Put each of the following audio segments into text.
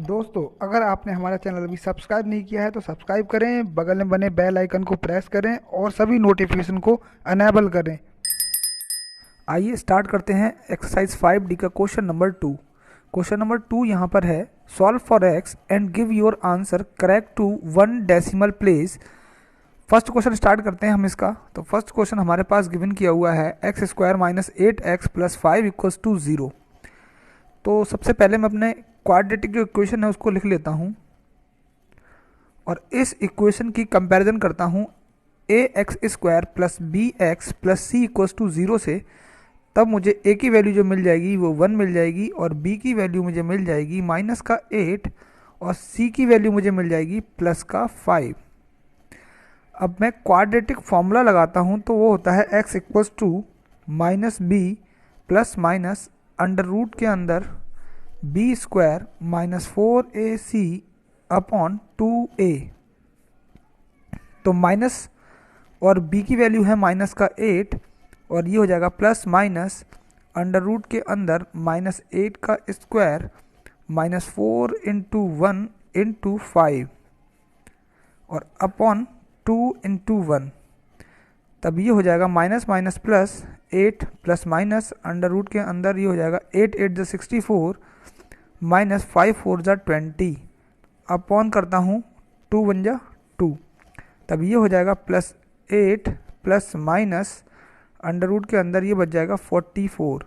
दोस्तों, अगर आपने हमारा चैनल अभी सब्सक्राइब नहीं किया है तो सब्सक्राइब करें, बगल में बने बेल आइकन को प्रेस करें और सभी नोटिफिकेशन को अनेबल करें। आइए स्टार्ट करते हैं एक्सरसाइज 5D का क्वेश्चन नंबर 2। क्वेश्चन नंबर 2 यहाँ पर है, solve for x and give your answer correct to 1 decimal place. First question start करते हैं हम इसका। तो फर्स्ट क्वेश्चन हमारे पास गिवन किया हुआ है x square minus 8x plus 5 equals to 0। तो सबसे पहले मैं अपने क्वाड्रेटिक जो इक्वेशन है उसको लिख लेता हूँ और इस इक्वेशन की कंपैरिजन करता हूँ a x square plus b x plus c equals to 0 से। तब मुझे ए की वैल्यू जो मिल जाएगी वो 1 मिल जाएगी और बी की वैल्यू मुझे मिल जाएगी माइनस का 8 और सी की वैल्यू मुझे मिल जाएगी प्लस का 5। अब मैं क्वाड्रेटिक फॉर्मूला लगाता हूँ तो वो होता है x equals to minus b plus minus under root के अंदर B square minus 4ac upon 2a। तो माइनस और b की वैल्यू है माइनस का 8 और ये हो जाएगा प्लस माइनस अंडर रूट के अंदर माइनस 8 का स्क्वायर माइनस 4 इंटू 1 इंटू 5 और अपॉन 2 इंटू 1। तब ये हो जाएगा minus minus plus 8 plus minus under root के अंदर ये हो जाएगा 8 8 ज़ा 64 माइनस 5 4 ज़ा 20 अपॉन करता हूँ 2 1 ज़ा 2। तब ये हो जाएगा plus 8 plus minus under root के अंदर ये बच जाएगा 44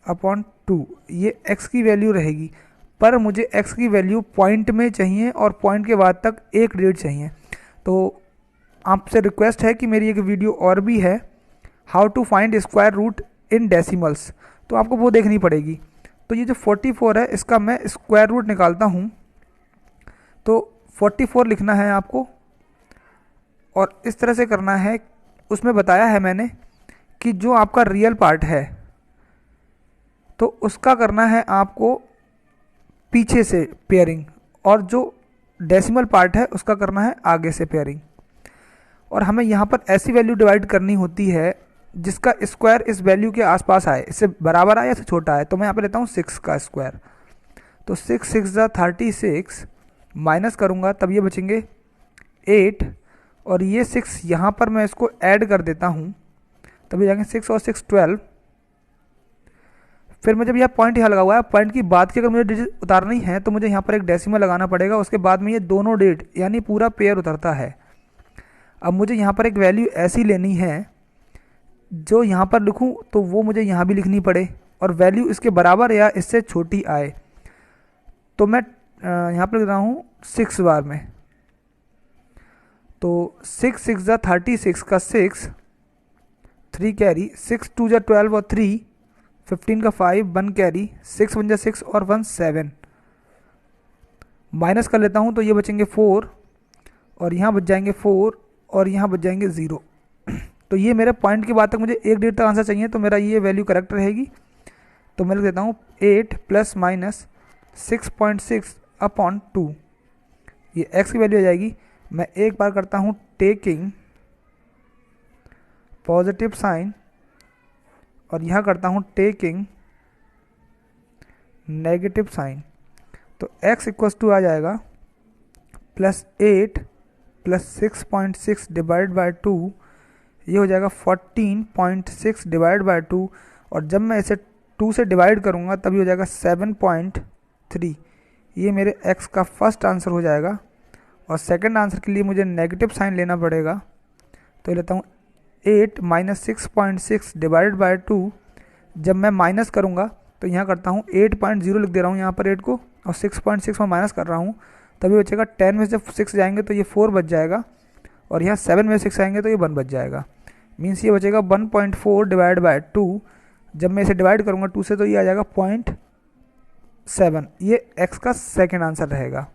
अपॉन 2। ये x की वैल्यू रहेगी, पर मुझे x की वैल्यू पॉइंट में चाहिए और पॉइंट के बाद तक एक डेट चाहिए। तो आपसे रिक्वेस्ट है कि मेरी एक वीडियो और भी है, how to find square root in decimals, तो आपको वो देखनी पड़ेगी। तो ये जो 44 है इसका मैं स्क्वायर रूट निकालता हूँ। तो 44 लिखना है आपको और इस तरह से करना है। उसमें बताया है मैंने कि जो आपका रियल पार्ट है तो उसका करना है आपको पीछे से पेयरिंग और जो डेसिमल पार्ट है उसका करना है आगे से पेयरिंग। और हमें यहाँ पर ऐसी वैल्यू डिवाइड करनी होती है जिसका स्क्वायर इस वैल्यू के आसपास आए, इससे बराबर आए या इससे छोटा आए। तो मैं यहाँ पे लेता हूँ 6 का स्क्वायर। तो 6 6 ज़ा 36 माइनस करूँगा तब ये बचेंगे 8 और ये 6 यहाँ पर मैं इसको ऐड कर देता हूँ तब ये जाएंगे 6 और 6 12। फिर मैं जब यह पॉइंट यहाँ लगा हुआ है, पॉइंट की बात की अगर मुझे डिजिट उतारनी है तो मुझे यहाँ पर एक डेसिमल लगाना पड़ेगा। उसके बाद में ये दोनों डेट यानी पूरा पेयर उतरता है। अब मुझे यहाँ पर एक वैल्यू ऐसी लेनी है जो यहाँ पर लिखूँ तो वो मुझे यहाँ भी लिखनी पड़े और वैल्यू इसके बराबर या इससे छोटी आए। तो मैं यहाँ पर लिख रहा हूँ 6 बार में। तो 6 6 ज़ा 36 का 6 3 कैरी 6 2 ज़ा 12 और 3 15 का 5 1 कैरी 6 1 ज़ा 6 और 1 7। माइनस कर लेता हूँ तो ये बचेंगे 4 और यहाँ बच जाएंगे 4 और यहाँ बच जाएंगे 0। तो ये मेरे पॉइंट के बाद तक मुझे एक डेट तक आंसर चाहिए, तो मेरा ये वैल्यू करेक्ट रहेगी। तो मैं लिख देता हूँ 8 प्लस माइनस 6.6 अपॉन 2। ये x की वैल्यू आ जाएगी। मैं एक बार करता हूँ टेकिंग पॉजिटिव साइन और यहाँ करता हूँ टेकिंग नेगेटिव साइन। तो x इक्वल्स टू आ जाएगा प्लस 8 प्लस 6.6 डिवाइड बाय 2, ये हो जाएगा 14.6 डिवाइड बाय 2 और जब मैं इसे 2 से डिवाइड करूँगा तभी हो जाएगा 7.3। ये मेरे x का फर्स्ट आंसर हो जाएगा। और सेकंड आंसर के लिए मुझे नेगेटिव साइन लेना पड़ेगा। तो लेता हूँ 8 माइनस 6.6 डिवाइड बाय 2। जब मैं माइनस करूँगा तो यहाँ करता हूँ 8.0 लिख दे रहा हूँ यहाँ पर 8 को और 6.6 में माइनस कर रहा हूँ। तभी बचेगा 10 में से 6 जाएंगे तो ये 4 बच जाएगा और यहाँ 7 में 6 आएंगे तो ये 1 बच जाएगा। मीन्स ये बचेगा 1.4 डिवाइड बाय 2। जब मैं इसे डिवाइड करूँगा 2 से तो ये आ जाएगा 0.7। ये x का सेकेंड आंसर रहेगा।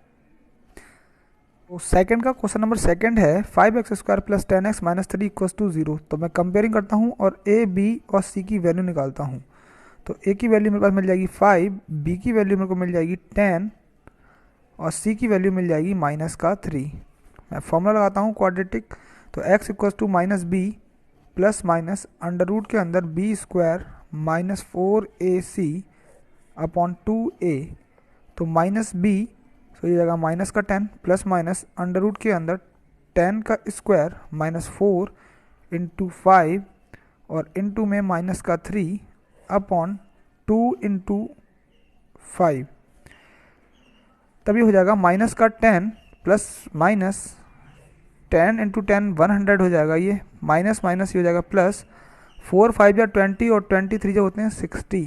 तो सेकंड का क्वेश्चन नंबर सेकंड है 5x square plus 10x minus 3 equals to 0। तो मैं कंपेयरिंग करता हूँ और a b और c की वैल्यू निकालता हूँ। तो a की वैल्यू मेरे पास मिल जाएगी 5, b की वैल्यू मेरे को मिल जाएगी 10 और c की वैल्यू मिल जाएगी माइनस का 3। मैं फॉर्मूला लगाता हूँ क्वाड्रेटिक। तो x equals to minus b plus minus under root के अंदर B square minus 4ac upon 2a तो माइनस बी, तो ये हो जाएगा माइनस का 10 प्लस माइनस अंडर रूट के अंदर 10 का स्क्वायर माइनस 4 इंटू 5 और इंटू में माइनस का 3 अपॉन 2 इंटू 5, तभी हो जाएगा माइनस का 10 प्लस माइनस 10 इंटू 10 100 हो जाएगा, ये माइनस माइनस ये हो जाएगा प्लस, 4 5 या 20 और 23 जो होते हैं 60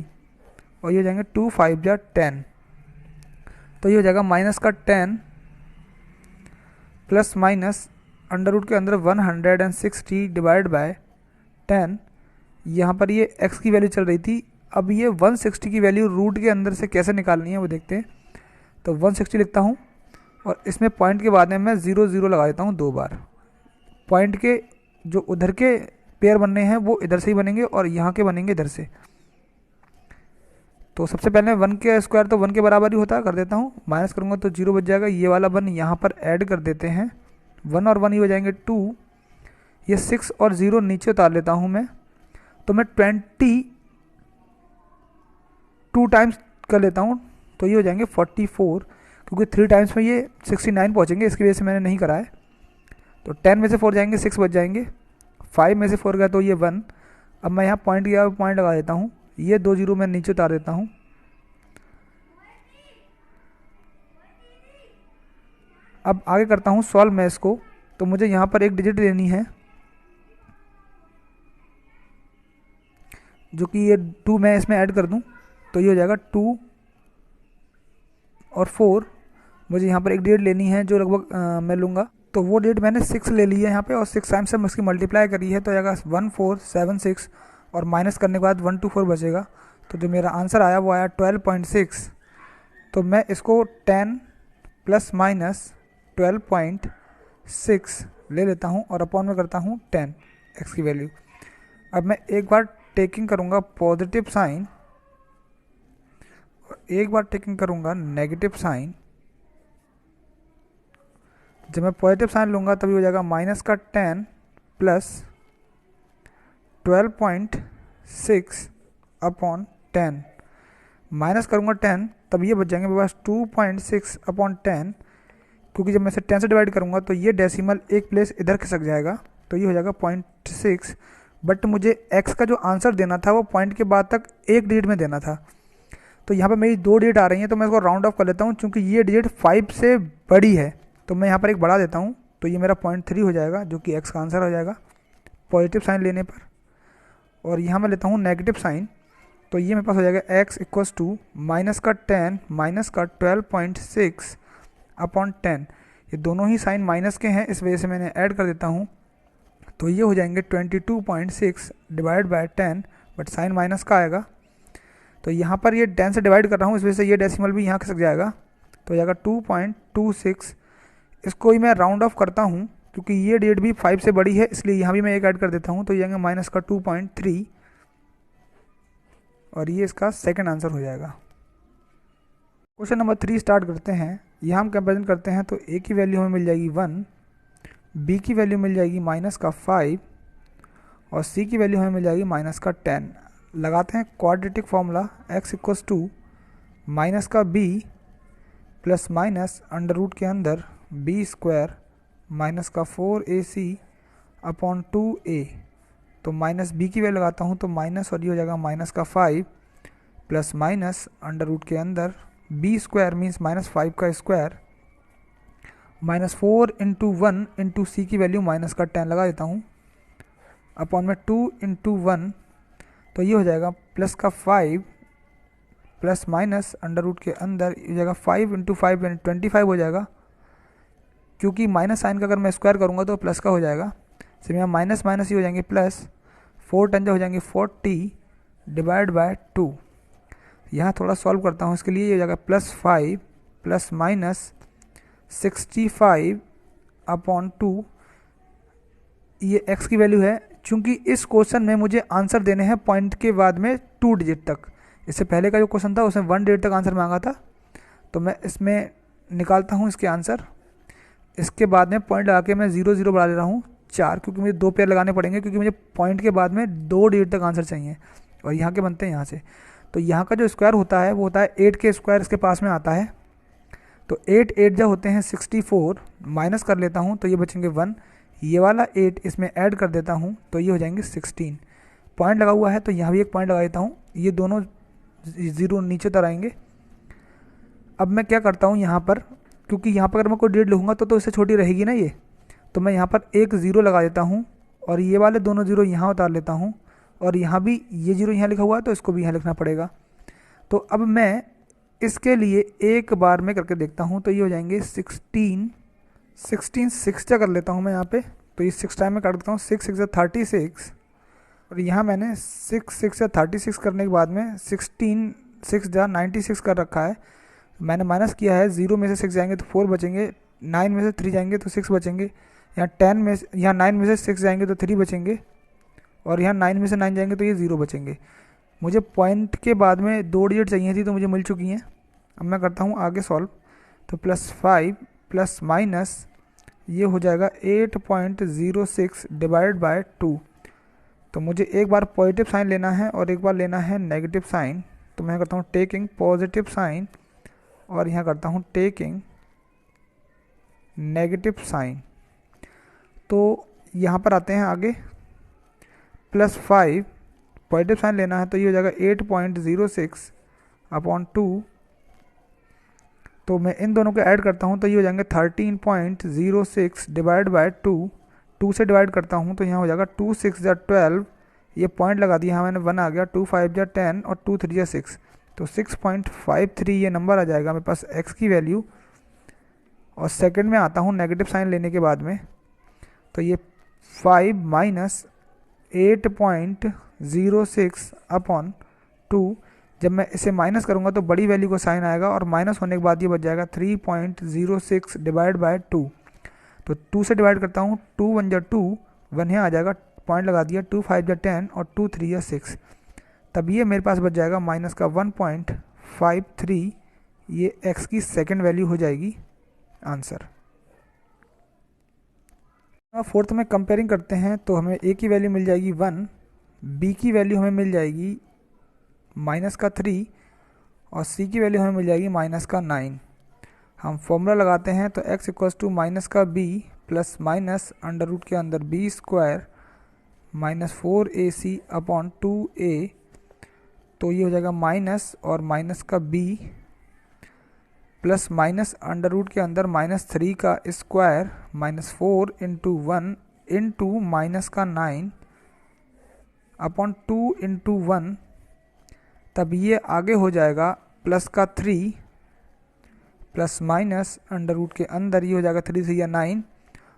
और ये हो जाएंगे 2 5 या 10, तो ये हो जाएगा माइनस का 10 प्लस माइनस अंडर रूट के अंदर 160 डिवाइड बाय 10। यहाँ पर ये x की वैल्यू चल रही थी, अब ये 160 की वैल्यू रूट के अंदर से कैसे निकालनी है वो देखते हैं। तो 160 लिखता हूँ और इसमें पॉइंट के बाद में मैं 0 0 लगा देता हूँ 2 बार। पॉइंट के जो उधर के पेयर बनने हैं वो इधर से ही बनेंगे और यहाँ के बनेंगे इधर से। तो सबसे पहले 1 के स्क्वायर तो 1 के बराबर ही होता है, कर देता हूँ, माइनस करूँगा तो 0 बच जाएगा, ये वाला 1 यहाँ पर ऐड कर देते हैं, 1 और 1 ही हो जाएंगे 2, ये 6 और 0 नीचे उतार लेता हूँ मैं, तो मैं 22 टाइम्स कर लेता हूँ, तो ये हो जाएंगे 44, क्योंकि 3 टाइम्स में ये 69 पहुँचेंगे, इसकी वजह से मैंने नहीं करा है। तो 10 में से 4 जाएंगे 6 बच जाएंगे, 5 में से 4 गया तो ये 1। अब मैं यहाँ पॉइंट लगा देता हूँ, ये 2 0 मैं नीचे उतार देता हूँ। अब आगे करता हूँ सॉल्व मैं इसको, तो मुझे यहाँ पर एक डिजिट लेनी है जो कि ये 2 मैं इसमें ऐड कर दूँ, तो ये हो जाएगा 2 और 4। मुझे यहाँ पर एक डिजिट लेनी है जो लगभग मैं लूँगा, तो वो डिजिट मैंने 6 ले ली है यहाँ पे और 6 टाइम्स से मैं उसकी मल्टीप्लाई करी है, तो आएगा 1476 और माइनस करने के बाद 124 बचेगा। तो जो मेरा आंसर आया वो आया 12.6। तो मैं इसको 10 प्लस माइनस 12.6 ले लेता हूँ और अपॉन में करता हूँ 10 x की वैल्यू। अब मैं एक बार टेकिंग करूँगा पॉजिटिव साइन और एक बार टेकिंग करूँगा नेगेटिव साइन। जब मैं पॉजिटिव साइन लूँगा तभी हो जाएगा माइनस का 10 प्लस 12.6 अपॉन 10, माइनस करूँगा 10 तब ये बच जाएंगे मेरे पास 2.6 अपॉन 10, क्योंकि जब मैं इसे 10 से डिवाइड करूँगा तो ये डेसिमल एक प्लेस इधर खिसक जाएगा, तो ये हो जाएगा 0.6। बट मुझे x का जो आंसर देना था वो पॉइंट के बाद तक एक डिजिट में देना था, तो यहाँ पर मेरी 2 डिजिट आ रही हैं, तो मैं इसको राउंड ऑफ कर लेता हूँ, क्योंकि ये डिजिट 5 से बड़ी है तो मैं यहाँ पर एक बढ़ा देता हूँ, तो ये मेरा 0.3 हो जाएगा जो कि x का आंसर हो जाएगा पॉजिटिव साइन लेने पर। और यहाँ मैं लेता हूँ नेगेटिव साइन, तो ये मेरे पास हो जाएगा x इक्वल्स टू माइनस का 10 माइनस का 12.6 अपॉन 10। ये दोनों ही साइन माइनस के हैं, इस वजह से मैंने ऐड कर देता हूँ, तो ये हो जाएंगे 22.6 divide by 10, but sign minus का आएगा, तो यहाँ पर ये 10 से डिवाइड कर रहा हूँ, इस वजह से ये डेसिमल भी यहाँ खिसक जाएगा, तो हो जाएगा 2.26। इसको ही मैं राउंड ऑफ करता हूँ क्योंकि ये डिजिट भी 5 से बड़ी है, इसलिए यहाँ भी मैं एक ऐड कर देता हूँ, तो ये आएंगे माइनस का 2.3 और ये इसका सेकंड आंसर हो जाएगा। क्वेश्चन नंबर 3 स्टार्ट करते हैं। यहाँ हम कंपेरिजन करते हैं, तो a की वैल्यू हमें मिल जाएगी 1, b की वैल्यू मिल जाएगी माइनस का 5 और c की वैल्यू हमें मिल जाएगी माइनस का 10। लगाते हैं quadratic formula, x equals to minus का b plus minus under root के अंदर b स्क्वायर माइनस का 4ac अपॉन 2a। तो माइनस b की वैल्यू लगाता हूँ, तो माइनस और ये हो जाएगा माइनस का 5 प्लस माइनस अंडर रूट के अंदर b स्क्वायर मीन्स माइनस 5 का स्क्वायर माइनस 4 इंटू 1 इंटू सी की वैल्यू माइनस का 10 लगा देता हूँ अपॉन में 2 इंटू 1, तो ये हो जाएगा प्लस का 5 प्लस माइनस अंडर रूट के अंदर ये हो जाएगा 5 इंटू 5 यानी 25 हो जाएगा, क्योंकि माइनस साइन का अगर मैं स्क्वायर करूँगा तो प्लस का हो जाएगा, सिर्फ यहाँ माइनस माइनस ही हो जाएंगे प्लस, 4 10 हो जाएंगे 40 डिवाइड बाय 2। यहाँ थोड़ा सॉल्व करता हूँ, इसके लिए ये हो जाएगा प्लस 5 प्लस माइनस 65 अपॉन 2, ये x की वैल्यू है। चूँकि इस क्वेश्चन में मुझे आंसर देने हैं पॉइंट के बाद में 2 डिजिट तक, इससे पहले का जो क्वेश्चन था उसमें 1 डिजिट तक आंसर मांगा था, तो मैं इसमें निकालता हूँ इसके आंसर। इसके बाद में पॉइंट लगा के मैं 0 0 बढ़ा दे रहा हूँ 4, क्योंकि मुझे 2 पेयर लगाने पड़ेंगे, क्योंकि मुझे पॉइंट के बाद में 2 डिजिट तक आंसर चाहिए और यहाँ के बनते हैं यहाँ से। तो यहाँ का जो स्क्वायर होता है वो होता है 8 के स्क्वायर इसके पास में आता है, तो 8 8 जो होते हैं 64, माइनस कर लेता हूँ तो ये बचेंगे 1, ये वाला 8 इसमें ऐड कर देता हूँ तो ये हो जाएंगे 16। पॉइंट लगा हुआ है तो यहाँ भी एक पॉइंट लगा देता हूँ, ये दोनों ज़ीरो नीचे तर आएंगे। अब मैं क्या करता हूँ यहाँ पर, क्योंकि यहाँ पर अगर मैं कोई डेट लिखूँगा तो इससे छोटी रहेगी ना ये, तो मैं यहाँ पर एक ज़ीरो लगा देता हूँ और ये वाले दोनों ज़ीरो यहाँ उतार लेता हूँ, और यहाँ भी ये ज़ीरो यहाँ लिखा हुआ है तो इसको भी यहाँ लिखना पड़ेगा। तो अब मैं इसके लिए एक बार में करके देखता हूँ, तो ये हो जाएंगे 16 6 कर लेता हूँ मैं यहाँ पे, तो ये 6 टाइम में काट देता हूँ, 6 6 36, और यहाँ मैंने 6 6 36 करने के बाद में 16 6 96 कर रखा है। मैंने माइनस किया है, 0 में से 6 जाएंगे तो 4 बचेंगे, 9 में से 3 जाएंगे तो 6 बचेंगे, यहाँ 9 में से 6 जाएंगे तो 3 बचेंगे, और यहाँ 9 में से 9 जाएंगे तो ये 0 बचेंगे। मुझे पॉइंट के बाद में 2 डिजिट चाहिए थी तो मुझे मिल चुकी हैं। अब मैं करता हूँ आगे सॉल्व, तो +5 प्लस माइनस ये हो जाएगा 8.06 डिवाइड बाय 2। तो मुझे एक बार पॉजिटिव साइन लेना है और एक बार लेना है नेगेटिव साइन, तो मैं करता हूँ टेकिंग पॉजिटिव साइन और यहाँ करता हूँ टेकिंग नेगेटिव साइन। तो यहाँ पर आते हैं आगे, +5 पॉजिटिव साइन लेना है तो ये हो जाएगा 8.06 अपॉन 2। तो मैं इन दोनों को ऐड करता हूँ तो ये हो जाएंगे 13.06 डिवाइड बाय 2। 2 से डिवाइड करता हूँ तो यहाँ हो जाएगा 2 6 जा 12, ये पॉइंट लगा दिया, यहाँ मैंने 1 आ गया, 2 5 जा 10 और 2 3 जा 6, तो 6.53 ये नंबर आ जाएगा मेरे पास x की वैल्यू। और सेकंड में आता हूँ नेगेटिव साइन लेने के बाद में, तो ये 5 माइनस 8.06 अपॉन 2। जब मैं इसे माइनस करूँगा तो बड़ी वैल्यू का साइन आएगा और माइनस होने के बाद ये बच जाएगा 3.06 डिवाइड बाय 2। तो 2 से डिवाइड करता हूँ, 2 1 जा 2, 1 यहाँ आ जाएगा, पॉइंट लगा दिया, 2 5 जा 10 और 2 3 जा 6, तब ये मेरे पास बच जाएगा माइनस का 1.53। ये x की सेकंड वैल्यू हो जाएगी आंसर। फोर्थ में कंपेयरिंग करते हैं तो हमें a की वैल्यू मिल जाएगी 1, b की वैल्यू हमें मिल जाएगी माइनस का 3 और c की वैल्यू हमें मिल जाएगी माइनस का 9। हम फॉर्मूला लगाते हैं तो x इक्वल्स टू माइनस का b plus minus under root के अंदर b square minus 4ac upon 2a, तो ये हो जाएगा माइनस और माइनस का b plus minus under root के अंदर -3 का square minus 4 into 1 into minus का 9 अपॉन 2 इंटू 1, तब ये आगे हो जाएगा प्लस का 3 प्लस माइनस अंडर रूट के अंदर ये हो जाएगा 3 3 या 9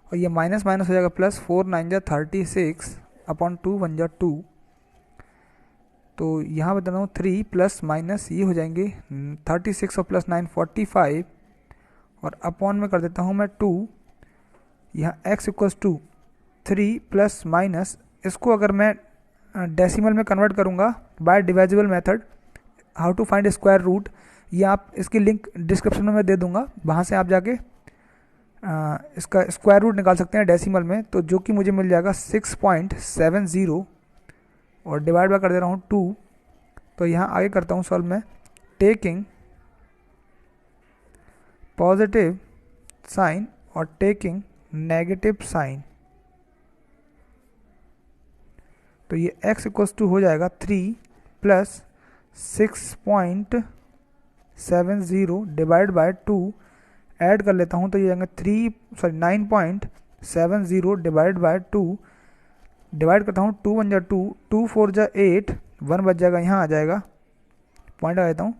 और ये माइनस माइनस हो जाएगा प्लस 4 9 जा 36 अपॉन 2 1 जा 2। तो यहाँ बता रहा हूँ 3 प्लस माइनस ये हो जाएंगे 36 और प्लस 9 45 और अपॉन में कर देता हूँ मैं 2। यहाँ x equals to 3 plus minus, इसको अगर मैं डेसिमल में कन्वर्ट करूँगा by divisible method, how to find square root, ये आप इसकी लिंक डिस्क्रिप्शन में मैं दे दूँगा, वहाँ से आप जाके इसका स्क्वायर रूट निकाल सकते हैं डेसिमल में। तो जो कि मुझे मिल जाएगा 6.70 और डिवाइड बाय कर दे रहा हूँ 2। तो यहाँ आगे करता हूँ सॉल्व में, टेकिंग पॉजिटिव साइन और टेकिंग नेगेटिव साइन, तो ये x इक्वल्स टू हो जाएगा 3 प्लस 6.70 डिवाइड बाय 2, ऐड कर लेता हूँ तो ये जाएंगे 9.70 डिवाइड बाय 2, डिवाइड करता हूँ 2 1 जा 2, 2 4 जा 8, 1 बच जाएगा, यहाँ आ जाएगा, पॉइंट आ देता हूँ,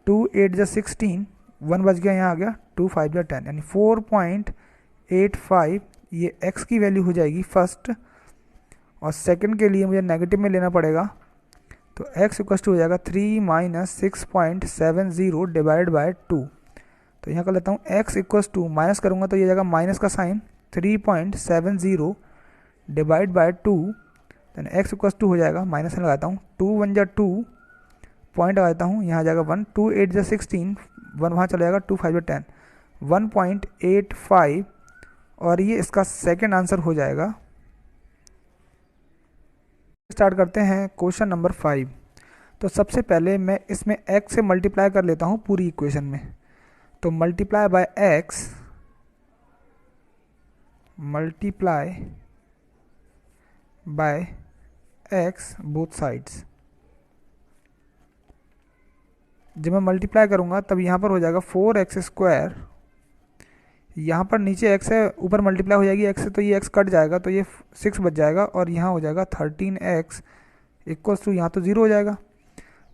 2 8 जा 16, 1 बच गया, यहाँ आ गया, 2 5 जा 10, यानी 4.85 ये x की वैल्यू हो जाएगी फर्स्ट। और सेकंड के लिए मुझे नेगेटिव में लेना पड़ेगा, तो x इक्वल टू हो जाएगा 3 माइनस 6.70 डिवाइड बाय 2। तो यहाँ कर लेता हूँ x इक्वल टू, माइनस करूँगा तो ये जाएगा माइनस का sign 3.70 divide by 2, then x equal to हो जाएगा, माइनस में लगाता हूँ, 2 1 जा 2, पॉइंट लगाता हूँ, यहाँ आ जाएगा 1, 2 8 जा 16, 1 वहाँ चला जाएगा, 2 5 जा 10, 1.85 और ये इसका सेकंड आंसर हो जाएगा। स्टार्ट करते हैं क्वेश्चन नंबर 5। तो सबसे पहले मैं इसमें x से मल्टीप्लाई कर लेता हूँ पूरी इक्वेशन में। तो multiply by x, multiply by x both sides. जब मैं मल्टीप्लाई करूँगा तब यहाँ पर हो जाएगा 4x², यहाँ पर नीचे x है, ऊपर मल्टीप्लाई हो जाएगी x से, तो ये x कट जाएगा, तो ये 6 बच जाएगा, और यहाँ हो जाएगा 13x इक्वल्स टू, यहाँ तो 0 हो जाएगा।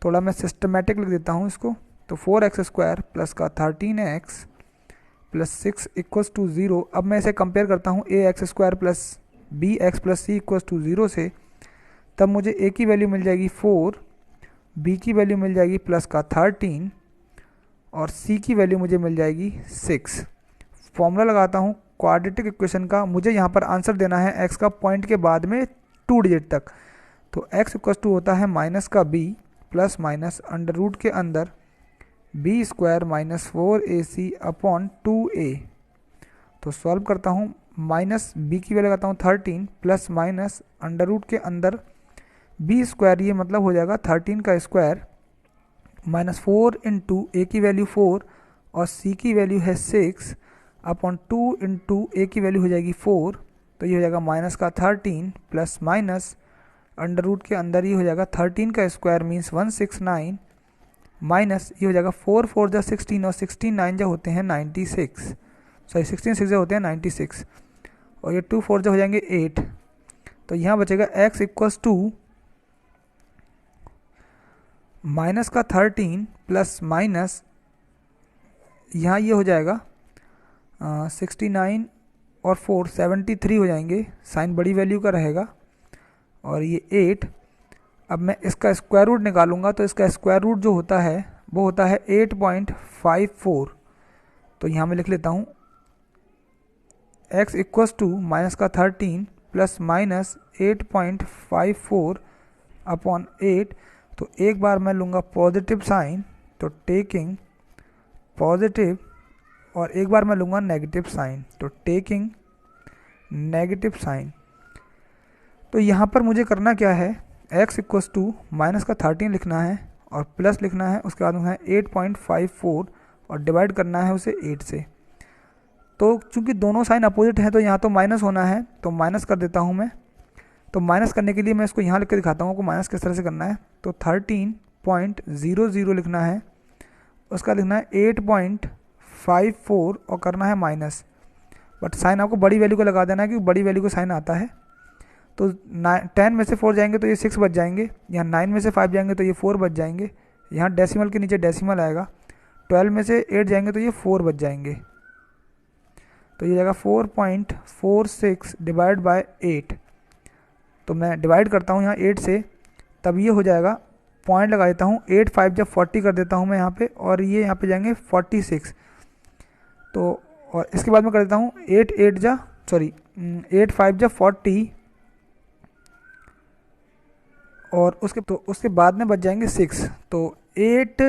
थोड़ा मैं सिस्टमेटिक लिख देता हूँ इसको, तो 4x² प्लस का 13x प्लस 6 इक्वल्स टू 0। अब मैं इसे कंपेयर करता हूँ ax² plus bx plus c equals to 0 से, तब मुझे a की वैल्यू मिल जाएगी 4, b की वैल्यू मिल जाएगी प्लस का 13 और c की वैल्यू मुझे मिल जाएगी 6। फॉर्मूला लगाता हूँ क्वाड्रेटिक इक्वेशन का, मुझे यहाँ पर आंसर देना है x का पॉइंट के बाद में 2 डिजिट तक। तो x इक्वल्स टू होता है माइनस का b plus minus under root के अंदर b² minus 4ac upon 2a। तो सॉल्व करता हूँ, माइनस b की वैल्यू लगाता हूँ 13 प्लस माइनस अंडर रूट के अंदर b², ये मतलब हो जाएगा 13 का स्क्वायर माइनस 4 इंटू a की वैल्यू 4 और c की वैल्यू है 6 अपॉन 2 इंटू a की वैल्यू हो जाएगी 4, तो ये हो जाएगा माइनस का 13 प्लस माइनस अंडर रूट के अंदर ये हो जाएगा 13 का स्क्वायर मीन्स 169 माइनस ये हो जाएगा 4 4 जा 16 और 16 9 जा होते हैं 96, सॉरी 16 6 जा होते हैं 96, और ये 2 4 जा हो जाएंगे 8। तो यहाँ बचेगा x इक्वल्स टू माइनस का 13 प्लस माइनस यहाँ ये हो जाएगा 69 और 4 73 हो जाएंगे, साइन बड़ी वैल्यू का रहेगा, और ये 8। अब मैं इसका स्क्वायर रूट निकालूंगा, तो इसका स्क्वायर रूट जो होता है वो होता है 8.54। तो यहाँ मैं लिख लेता हूँ x इक्वल्स टू माइनस का 13 प्लस माइनस 8.54 अपॉन 8। तो एक बार मैं लूँगा पॉजिटिव साइन, तो टेकिंग पॉजिटिव, और एक बार मैं लूँगा नेगेटिव साइन, तो टेकिंग नेगेटिव साइन। तो यहाँ पर मुझे करना क्या है, x इक्वल्स टू माइनस का 13 लिखना है और प्लस लिखना है, उसके बाद लिखना है 8.54 और डिवाइड करना है उसे 8 से। तो चूंकि दोनों साइन अपोजिट हैं तो यहाँ तो माइनस होना है, तो माइनस कर देता हूँ मैं। तो माइनस करने के लिए मैं इसको यहाँ लिख के दिखाता हूँ आपको माइनस किस तरह से करना है। तो 13.00 लिखना है, उसका लिखना है 8.54 और करना है माइनस, बट साइन आपको बड़ी वैल्यू को लगा देना है क्योंकि बड़ी वैल्यू को साइन आता है। तो 10 में से 4 जाएंगे तो ये 6 बच जाएंगे, यहाँ 9 में से 5 जाएंगे तो ये 4 बच जाएंगे, यहाँ डेसिमल के नीचे डेसिमल आएगा, 12 में से 8 जाएंगे तो ये 4 बच जाएंगे। तो ये जाएगा 4.46 डिवाइड बाय 8। तो मैं डिवाइड करता हूँ यहाँ 8 से, तब ये हो जाएगा, पॉइंट लगा देता हूँ, 8 5 जब 40 कर देता हूँ मैं यहाँ पे, और ये यहाँ पे जाएंगे 46। तो और इसके बाद मैं कर देता हूँ 8 5 जा 40, और उसके बाद में बच जाएंगे 6। तो 8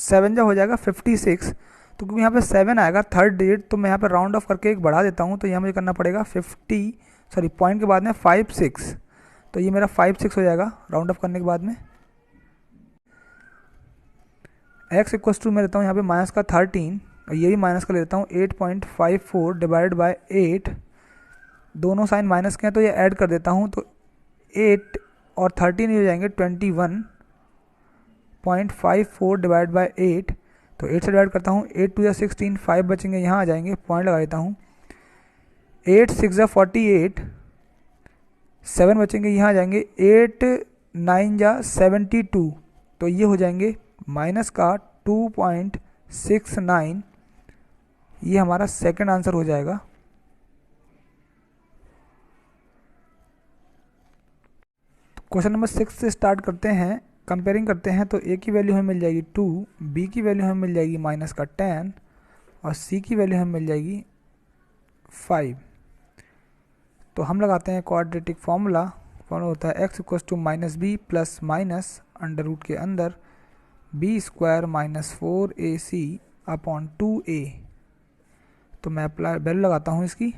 7 जा हो जाएगा 56। तो क्योंकि यहाँ पे 7 आएगा थर्ड डिजिट, तो मैं यहाँ पे राउंड ऑफ करके एक बढ़ा देता हूँ, तो यहाँ मुझे करना पड़ेगा पॉइंट के बाद में 5 6। तो ये मेरा 5 6 हो जाएगा राउंड ऑफ करने के बाद में। x इक्वल्स टू मैं लेता हूँ यहाँ पे माइनस का 13, और ये भी माइनस का लेता हूँ 8.54 डिवाइड बाय 8। दोनों साइन माइनस के हैं तो ये ऐड कर देता हूँ, तो 8 और 13 हो जाएंगे 21.54 डिवाइड बाय 8। तो 8 से डिवाइड करता हूँ, 8 2 या 16, 5 बचेंगे, यहाँ आ जाएंगे, पॉइंट लगा देता हूँ, 8 6 या 48, 7 बचेंगे, यहाँ आ जाएंगे, 8 9 या 72। तो ये हो जाएंगे माइनस का 2.69। ये हमारा सेकंड आंसर हो जाएगा। क्वेश्चन नंबर 6 से स्टार्ट करते हैं, कंपेयरिंग करते हैं। तो a की वैल्यू हमें मिल जाएगी 2, b की वैल्यू हमें मिल जाएगी माइनस का 10 और c की वैल्यू हमें मिल जाएगी 5। तो हम लगाते हैं क्वाड्रेटिक फार्मूला होता है x equals to minus b plus minus under root के अंदर b² minus 4ac upon 2a। तो मैं वैल्यू लगाता हूँ इसकी,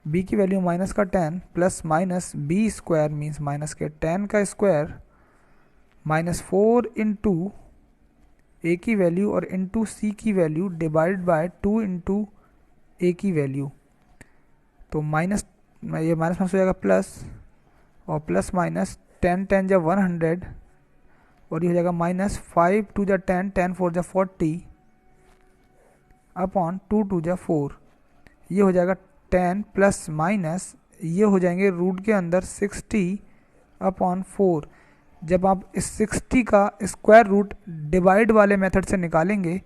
b की वैल्यू माइनस का 10 plus minus b² means minus के 10 का स्क्वायर माइनस 4 इंटू ए की वैल्यू और इंटू सी की value divide by 2 into a की वैल्यू। तो माइनस, ये माइनस माइनस हो जाएगा प्लस, और प्लस माइनस 10 10 जा 100, और ये हो जाएगा माइनस 5 2 जा 10 10 4 जा 40 अपॉन 2 2 जा 4। ये हो जाएगा 10 प्लस माइनस ये हो जाएंगे रूट के अंदर 60 अपॉन 4। जब आप इस 60 का स्क्वायर रूट डिवाइड वाले मेथड से निकालेंगे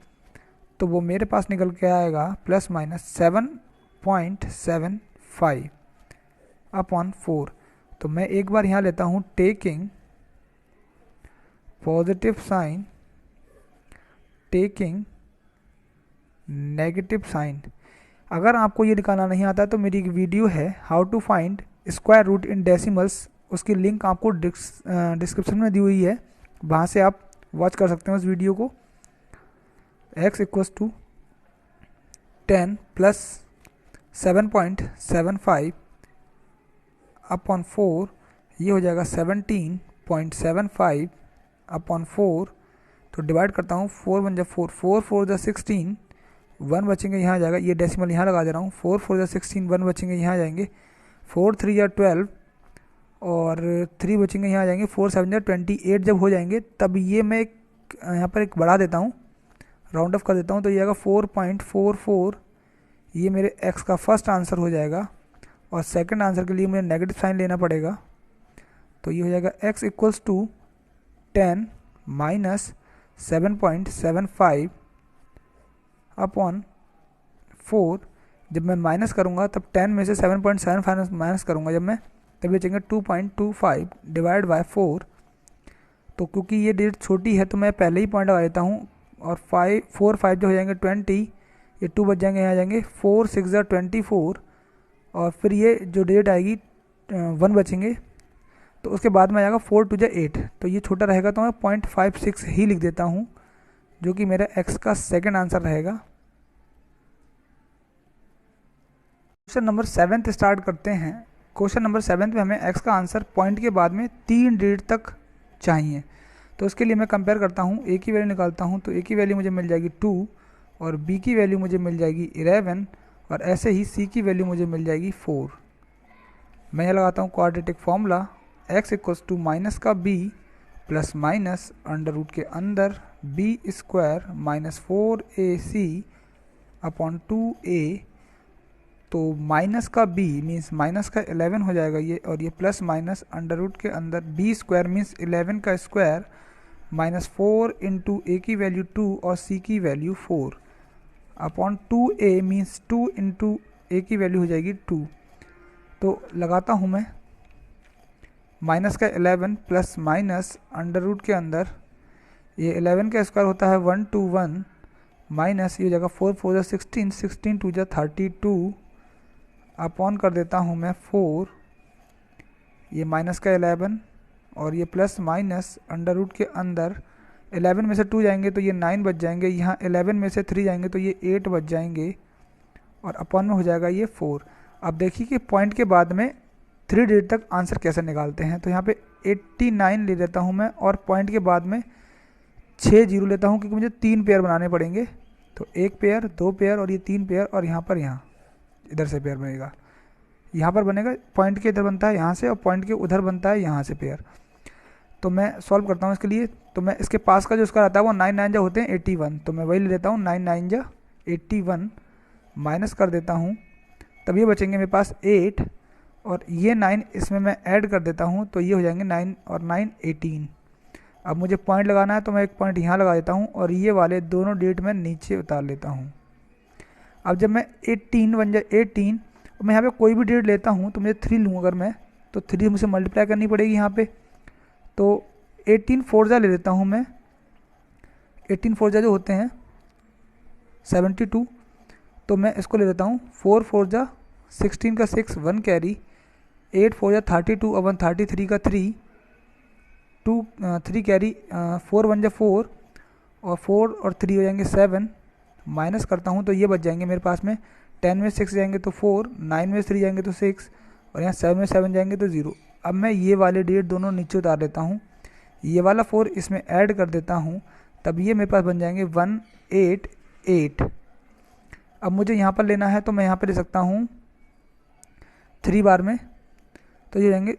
तो वो मेरे पास निकल के आएगा प्लस माइनस 7.75 अपॉन 4। तो मैं एक बार यहाँ लेता हूँ taking positive sign, taking negative sign. अगर आपको ये निकालना नहीं आता तो मेरी एक वीडियो है how to find square root in decimals, उसकी लिंक आपको डिस्क्रिप्शन में दी हुई है, वहाँ से आप वॉच कर सकते हैं उस वीडियो को। x equals to 10 plus 7.75 upon 4, ये हो जाएगा 17.75 अपॉन 4। तो डिवाइड करता हूँ, 4 1 जा 4, 4 4 जा 16, 1 बचेंगे यहाँ जाएगा, ये डेसिमल यहाँ लगा दे रहा हूँ, 4 4 जा 16, 1 बचेंगे यहाँ जाएंगे, 4 3 जा 12 और 3 बचेंगे यहाँ जाएंगे, 4 7 जा 28 जब हो जाएंगे तब ये मैं यहाँ पर एक बढ़ा देता हूँ, राउंड ऑफ कर देता हूँ, तो ये आएगा 4.44। ये मेरे x का फर्स्ट आंसर हो जाएगा, और सेकंड आंसर के लिए मुझे नेगेटिव साइन लेना पड़ेगा। तो ये हो जाएगा x equals to 10 minus 7.75 upon 4। जब मैं माइनस करूँगा तब 10 में से 7.75 माइनस करूँगा जब मैं, तब बचेंगे 2.25 डिवाइड बाय 4। तो क्योंकि ये डेट छोटी है तो मैं पहले ही पॉइंट लगा देता हूँ, और 4 5 जो हो जाएंगे 20, ये 2 बच जाएंगे यहाँ जाएंगे, 4 6 जा 24, और फिर ये जो डेट आएगी 1 बचेंगे, तो उसके बाद में आएगा 4 2 जा 8। तो ये छोटा रहेगा तो मैं 0.56 ही लिख देता हूँ, जो कि मेरा x का सेकंड आंसर रहेगा। क्वेश्चन नंबर 7 स्टार्ट करते हैं। क्वेश्चन नंबर 7 में हमें x का आंसर पॉइंट के बाद में 3 डिजिट तक चाहिए। तो उसके लिए मैं कंपेयर करता हूँ, a की वैल्यू निकालता हूँ, तो a की वैल्यू मुझे मिल जाएगी 2, और b की वैल्यू मुझे मिल जाएगी 11, और ऐसे ही c की वैल्यू मुझे मिल जाएगी 4। मैं यहाँ लगाता हूँ quadratic formula, x equals to minus का b plus minus under root के अंदर b square minus 4ac upon 2a। तो माइनस का b मीन्स माइनस का 11 हो जाएगा ये, और ये प्लस माइनस अंडर रूट के अंदर b स्क्वायर मीन्स 11 का स्क्वायर माइनस 4 इंटू ए की वैल्यू 2 और c की value 4 upon 2a means 2 into a की वैल्यू हो जाएगी 2। तो लगाता हूँ मैं माइनस का 11 प्लस माइनस अंडर रूट के अंदर, ये 11 का स्क्वायर होता है 1 2 1, माइनस ये हो जाएगा 4 4 जा 16, 16 2 जा 32 अपॉन कर देता हूँ मैं 4, ये माइनस का 11 और ये प्लस माइनस अंडर रूट के अंदर 11 में से 2 जाएंगे तो ये 9 बच जाएंगे, यहाँ 11 में से 3 जाएंगे तो ये 8 बच जाएंगे, और अपॉन में हो जाएगा ये 4। अब देखिए कि पॉइंट के बाद में 3 डिजिट तक आंसर कैसे निकालते हैं। तो यहाँ पे 89 ले लेता हूँ मैं, और पॉइंट के बाद में 6 जीरो लेता हूँ क्योंकि मुझे 3 पेयर बनाने पड़ेंगे। तो 1 पेयर 2 पेयर और ये 3 पेयर, और यहाँ पर इधर से पेयर बनेगा, यहाँ पर बनेगा, पॉइंट के इधर बनता है यहाँ से, और पॉइंट के उधर बनता है यहाँ से पेयर। तो मैं सॉल्व करता हूँ इसके लिए। तो मैं इसके पास का जो उसका रहता है वो 9 9 जा होते हैं 81, तो मैं वही ले लेता हूँ 9 9 जा 81, माइनस कर देता हूँ, तब ये बचेंगे मेरे पास 8, और ये 9 इसमें मैं ऐड कर देता हूँ, तो ये हो जाएंगे 9 और 9 18। अब मुझे पॉइंट लगाना है तो मैं एक पॉइंट यहाँ लगा देता हूँ, और ये वाले दोनों डेट में नीचे उतार लेता हूँ। अब जब मैं 18 बन जाए 18, मैं यहाँ पे कोई भी डेट लेता हूँ तो मुझे 3 लूँ अगर मैं, तो 3 मुझे मल्टीप्लाई करनी पड़ेगी यहाँ पे। तो 18 4 जा ले लेता हूँ मैं, 18 4 जा जो होते हैं 72, तो मैं इसको ले लेता हूँ 4 4 जा 16 का 6 1 कैरी, 8 4 जा 32 और 1 33 का 3 2 3 कैरी, 4 1 जा 4 और 4 और 3 हो जाएंगे 7, माइनस करता हूँ तो ये बच जाएंगे मेरे पास में, 10 में 6 जाएंगे तो 4, 9 में 3 जाएंगे तो 6, और यहाँ 7 में 7 जाएंगे तो 0। अब मैं ये वाले डेट दोनों नीचे उतार देता हूँ, ये वाला 4 इसमें ऐड कर देता हूँ, तब ये मेरे पास बन जाएंगे 188। अब मुझे यहाँ पर लेना है तो मैं यहाँ पर ले सकता हूँ 3 बार में, तो ये जाएंगे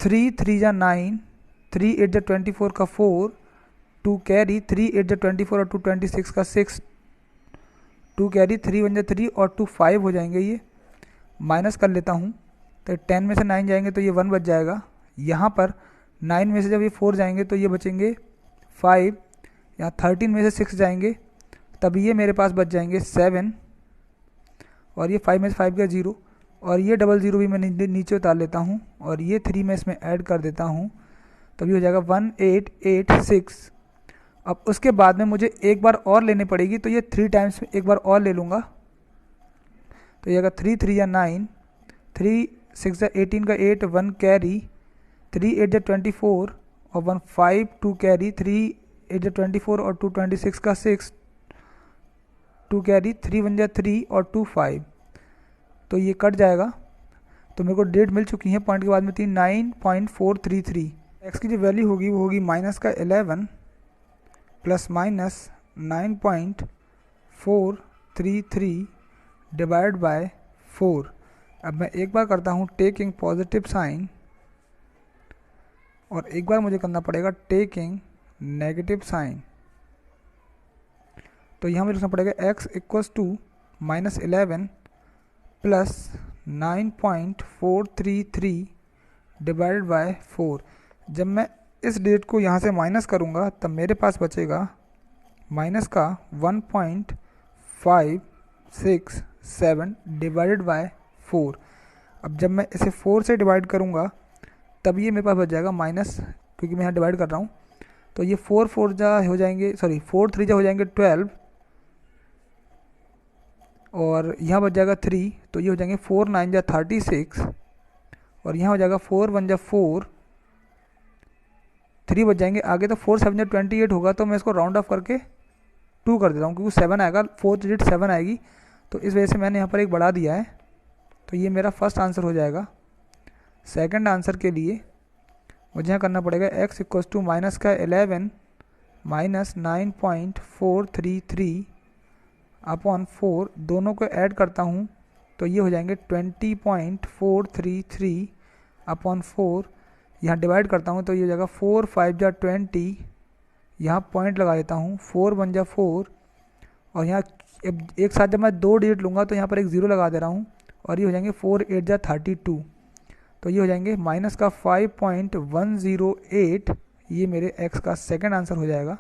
3 3 जा 9, 3 8 जा 24 का 4, 2 कैरी 3 8 जा 24 और 2 26 का 6, 2 कैरी 3 1 जा 3 और 2 5 हो जाएंगे। ये माइनस कर लेता हूँ, तो 10 में से 9 जाएंगे तो ये 1 बच जाएगा। यहाँ पर 9 में से जब ये 4 जाएंगे तो ये बचेंगे 5, यहाँ 13 में से 6 जाएंगे तब ये मेरे पास बच जाएंगे 7, और ये 5 में से 5 गया 0, और ये 00 भी मैं नीचे उतार लेता हूँ और ये 3 में इसमें ऐड कर देता हूँ, तभी हो जाएगा 1886। अब उसके बाद में मुझे एक बार और लेनी पड़ेगी, तो ये 3 टाइम्स एक बार और ले लूँगा, तो ये 3 3 या 9, 3 6 या 18 का 8, 1 कैरी 3 8 या 24 और 1 5, 2 कैरी 3 8 या 24 और 2 26 का 6, 2 कैरी 3 1 या 3 और 2 5, तो ये कट जाएगा। तो मेरे को डेट मिल चुकी है, पॉइंट के बाद में थी 9.433। एक्स की जो वैल्यू होगी वो होगी माइनस का 11 प्लस माइनस 9.433 डिवाइड बाय 4। अब मैं एक बार करता हूँ टेकिंग पॉजिटिव साइन, और एक बार मुझे करना पड़ेगा टेकिंग नेगेटिव साइन। तो यहाँ मुझे लिखना पड़ेगा x equals to minus 11 plus 9.433 divided by 4। जब मैं इस डेट को यहाँ से माइनस करूँगा तब मेरे पास बचेगा माइनस का 1.567 डिवाइडेड बाय 4। अब जब मैं इसे 4 से डिवाइड करूँगा तब ये मेरे पास बच जाएगा माइनस, क्योंकि मैं यहाँ डिवाइड कर रहा हूँ, तो ये 4 4 जा हो जाएंगे, सॉरी 4 3 जा हो जाएंगे 12, और यहाँ बच जाएगा 3, तो ये हो जाएंगे 4 9 जा 36, और यहाँ हो जाएगा 4 1 जा 4, 3 बच जाएंगे आगे, तो 4 7 जा 28 होगा। तो मैं इसको राउंड ऑफ करके 2 कर देता हूँ, क्योंकि 7 आएगा, 4th डिजिट 7 आएगी, तो इस वजह से मैंने यहाँ पर एक बढ़ा दिया है। तो ये मेरा फर्स्ट आंसर हो जाएगा। सेकंड आंसर के लिए मुझे यहाँ करना पड़ेगा x इक्वल्स टू माइनस का 11 माइनस 9.433 अपॉन 4, दोनों को ऐड करता हूँ तो ये हो जाएंगे 20.433 अपॉन 4। यहाँ डिवाइड करता हूँ तो ये हो जाएगा 4 5 जा 20, यहाँ पॉइंट लगा देता हूँ, 4 1 जा 4, और यहाँ एक साथ जब मैं 2 डिजिट लूँगा तो यहाँ पर एक 0 लगा दे रहा हूँ, और ये हो जाएंगे 4 8 जा 32, तो ये हो जाएंगे माइनस का 5.108। ये मेरे x का सेकंड आंसर हो जाएगा।